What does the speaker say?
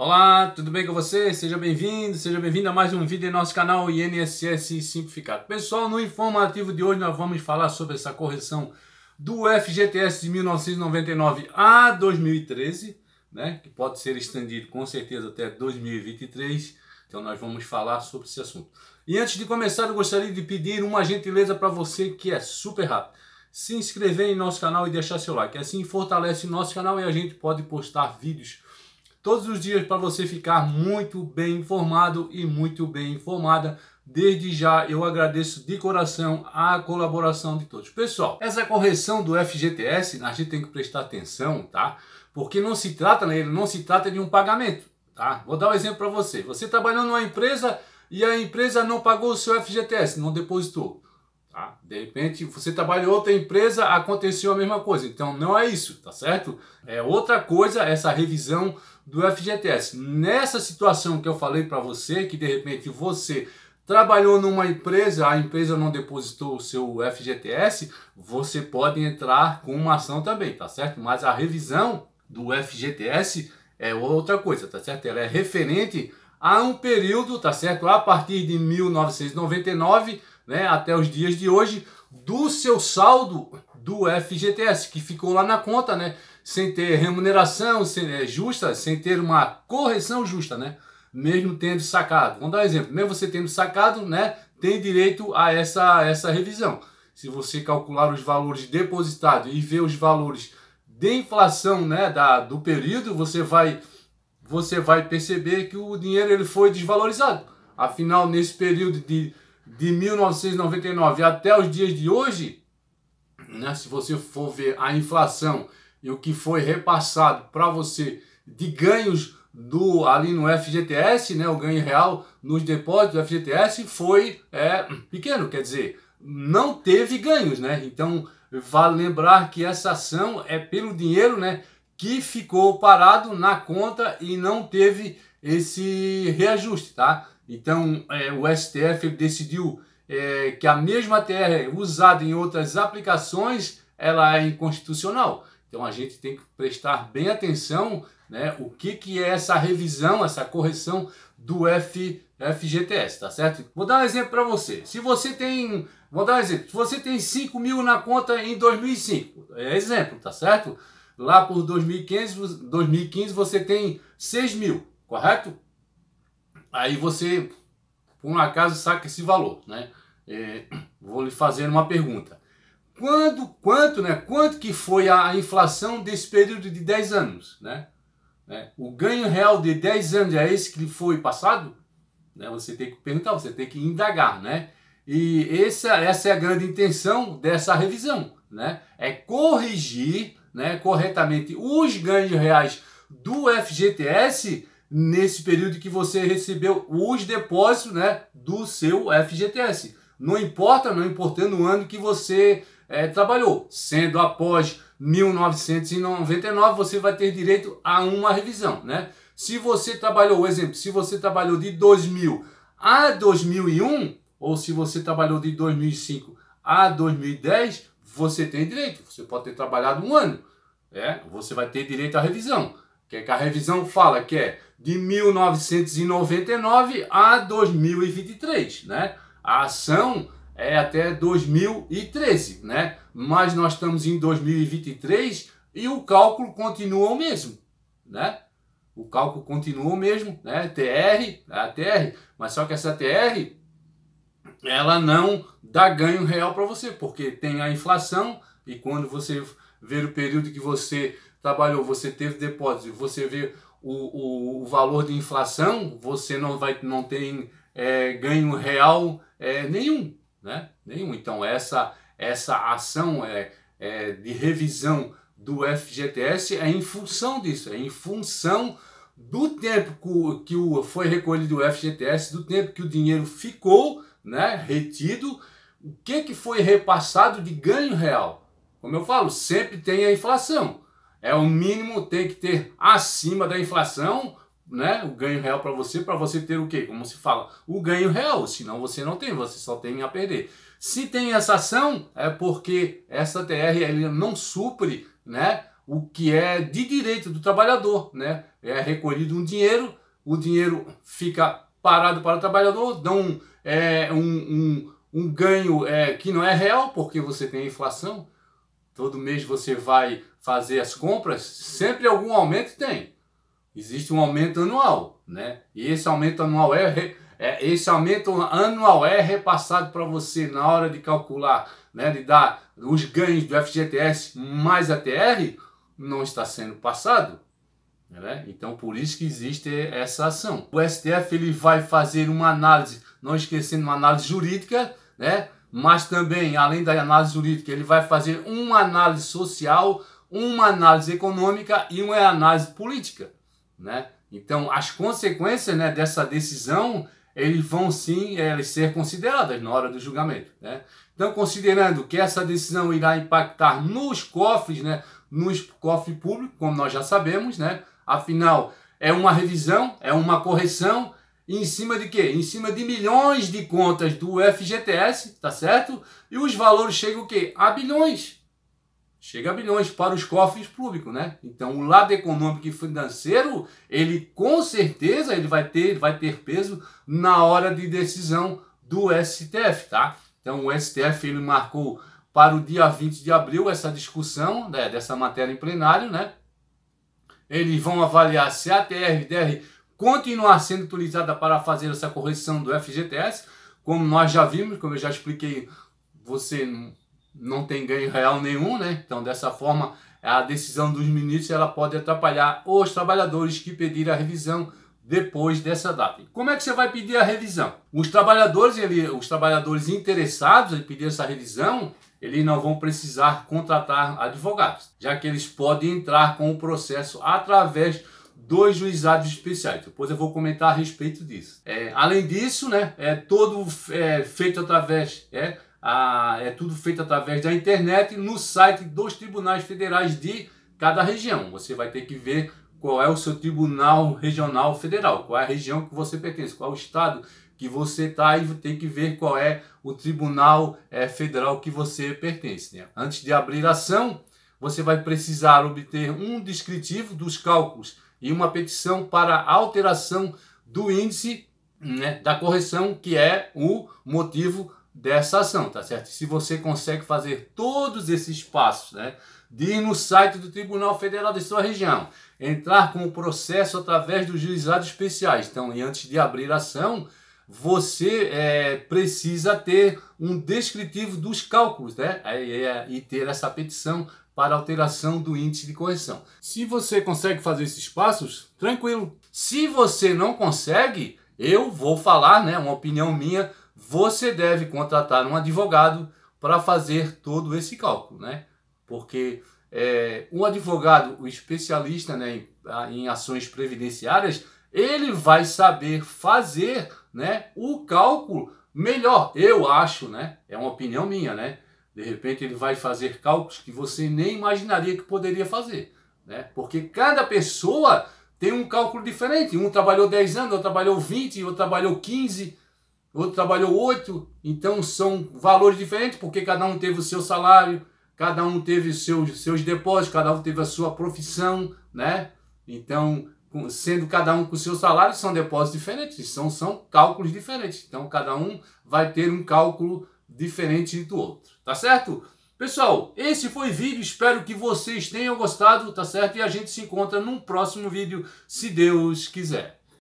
Olá, tudo bem com você? Seja bem-vindo a mais um vídeo em nosso canal INSS Simplificado. Pessoal, no informativo de hoje nós vamos falar sobre essa correção do FGTS de 1999 a 2013, né, que pode ser estendido com certeza até 2023, então nós vamos falar sobre esse assunto. E antes de começar eu gostaria de pedir uma gentileza para você que é super rápido. Se inscrever em nosso canal e deixar seu like, assim fortalece nosso canal e a gente pode postar vídeos todos os dias para você ficar muito bem informado e muito bem informada. Desde já eu agradeço de coração a colaboração de todos. Pessoal, essa correção do FGTS a gente tem que prestar atenção, tá? Porque não se trata de um pagamento, tá? Vou dar um exemplo para você. Você trabalhou numa empresa e a empresa não pagou o seu FGTS, não depositou. Tá? De repente você trabalha em outra empresa, aconteceu a mesma coisa. Então não é isso, tá certo? É outra coisa essa revisão do FGTS. Nessa situação que eu falei para você, que de repente você trabalhou numa empresa, a empresa não depositou o seu FGTS, você pode entrar com uma ação também, tá certo? Mas a revisão do FGTS é outra coisa, tá certo? Ela é referente a um período, tá certo? A partir de 1999, né, até os dias de hoje, do seu saldo do FGTS, que ficou lá na conta, né, sem ter remuneração justa, sem ter uma correção justa, né, mesmo tendo sacado. Vamos dar um exemplo, mesmo você tendo sacado, né, tem direito a essa revisão. Se você calcular os valores depositados e ver os valores de inflação, né, do período, você vai perceber que o dinheiro ele foi desvalorizado. Afinal, nesse período de 1999 até os dias de hoje, né, se você for ver a inflação e o que foi repassado para você de ganhos ali no FGTS, né, o ganho real nos depósitos do FGTS foi pequeno, quer dizer, não teve ganhos, né? Então, vale lembrar que essa ação é pelo dinheiro, né, que ficou parado na conta e não teve esse reajuste, tá? Então, o STF decidiu que a mesma TR usada em outras aplicações, ela é inconstitucional. Então, a gente tem que prestar bem atenção, né, o que é essa revisão, essa correção do FGTS, tá certo? Vou dar um exemplo para você. Se você tem, se você tem 5 mil na conta em 2005, é exemplo, tá certo? Lá por 2015 você tem 6 mil, correto? Aí você, por um acaso, saca esse valor, né? Vou lhe fazer uma pergunta. Quanto que foi a inflação desse período de 10 anos, né? O ganho real de 10 anos é esse que foi passado? Né? Você tem que perguntar, você tem que indagar, né? E essa é a grande intenção dessa revisão, né? É corrigir, né, corretamente os ganhos reais do FGTS nesse período que você recebeu os depósitos, né, do seu FGTS. Não importando o ano que você trabalhou. Sendo após 1999, você vai ter direito a uma revisão, né? Se você trabalhou, se você trabalhou de 2000 a 2001, ou se você trabalhou de 2005 a 2010, você tem direito. Você pode ter trabalhado um ano. Você vai ter direito à revisão. Que a revisão fala que é de 1999 a 2023, né? A ação é até 2013, né? Mas nós estamos em 2023 e o cálculo continua o mesmo, né? O cálculo continua o mesmo, né? TR, mas só que essa TR, ela não dá ganho real para você, porque tem a inflação e quando você ver o período que você trabalhou, você teve depósito, você vê o valor de inflação, você não tem ganho real nenhum, né? Nenhum. Então essa ação de revisão do FGTS é em função disso, é em função do tempo que foi recolhido o FGTS, do tempo que o dinheiro ficou, né, retido, o que foi repassado de ganho real. Como eu falo, sempre tem a inflação. O mínimo tem que ter acima da inflação, né? O ganho real para você ter o quê? Como se fala? O ganho real, senão você não tem, você só tem a perder. Se tem essa ação, é porque essa TR ele não supre, né, o que é de direito do trabalhador, né? É recolhido um dinheiro, o dinheiro fica parado para o trabalhador, dão um ganho que não é real, porque você tem inflação. Todo mês você vai fazer as compras, sempre algum aumento tem. Existe um aumento anual, né? E esse aumento anual é repassado para você na hora de calcular, né? De dar os ganhos do FGTS mais a TR, não está sendo passado, né? Então por isso que existe essa ação. O STF ele vai fazer uma análise, não esquecendo uma análise jurídica, né? Mas também, além da análise jurídica, ele vai fazer uma análise social, uma análise econômica e uma análise política, né? Então, as consequências, né, dessa decisão, eles vão sim ser consideradas na hora do julgamento, né? Então, considerando que essa decisão irá impactar nos cofres, né, nos cofres públicos, como nós já sabemos, né? Afinal, é uma revisão, é uma correção, em cima de quê? Em cima de milhões de contas do FGTS, tá certo? E os valores chegam o quê? A bilhões. Chega a bilhões para os cofres públicos, né? Então, o lado econômico e financeiro, ele com certeza ele vai ter peso na hora de decisão do STF, tá? Então, o STF ele marcou para o dia 20 de abril essa discussão, né, dessa matéria em plenário, né? Eles vão avaliar se a TR-DR continuar sendo utilizada para fazer essa correção do FGTS, como nós já vimos, como eu já expliquei, você não tem ganho real nenhum, né? Então, dessa forma, a decisão dos ministros ela pode atrapalhar os trabalhadores que pedirem a revisão depois dessa data. Como é que você vai pedir a revisão? Os trabalhadores interessados em pedir essa revisão, eles não vão precisar contratar advogados, já que eles podem entrar com o processo através dos juizados especiais. Depois eu vou comentar a respeito disso. Além disso, né, tudo feito através da internet no site dos tribunais federais de cada região. Você vai ter que ver qual é o seu tribunal regional federal, qual é a região que você pertence, qual é o estado que você está, e tem que ver qual é o tribunal federal que você pertence, né? Antes de abrir a ação, você vai precisar obter um descritivo dos cálculos e uma petição para alteração do índice, né, da correção, que é o motivo dessa ação, tá certo? Se você consegue fazer todos esses passos, né, de ir no site do Tribunal Federal de sua região, entrar com o processo através dos juizados especiais, então, e antes de abrir a ação, você precisa ter um descritivo dos cálculos, né, e ter essa petição para alteração do índice de correção. Se você consegue fazer esses passos, tranquilo. Se você não consegue, eu vou falar, né, uma opinião minha, você deve contratar um advogado para fazer todo esse cálculo, né? Porque um advogado, o especialista, né, em ações previdenciárias, ele vai saber fazer, né, o cálculo melhor, eu acho, né? É uma opinião minha, né? De repente ele vai fazer cálculos que você nem imaginaria que poderia fazer, né? Porque cada pessoa tem um cálculo diferente. Um trabalhou 10 anos, outro trabalhou 20, outro trabalhou 15, outro trabalhou 8. Então são valores diferentes, porque cada um teve o seu salário, cada um teve seus depósitos, cada um teve a sua profissão, né? Então, sendo cada um com o seu salário, são depósitos diferentes, são cálculos diferentes. Então cada um vai ter um cálculo diferente do outro, tá certo? Pessoal, esse foi o vídeo, espero que vocês tenham gostado, tá certo? E a gente se encontra num próximo vídeo, se Deus quiser.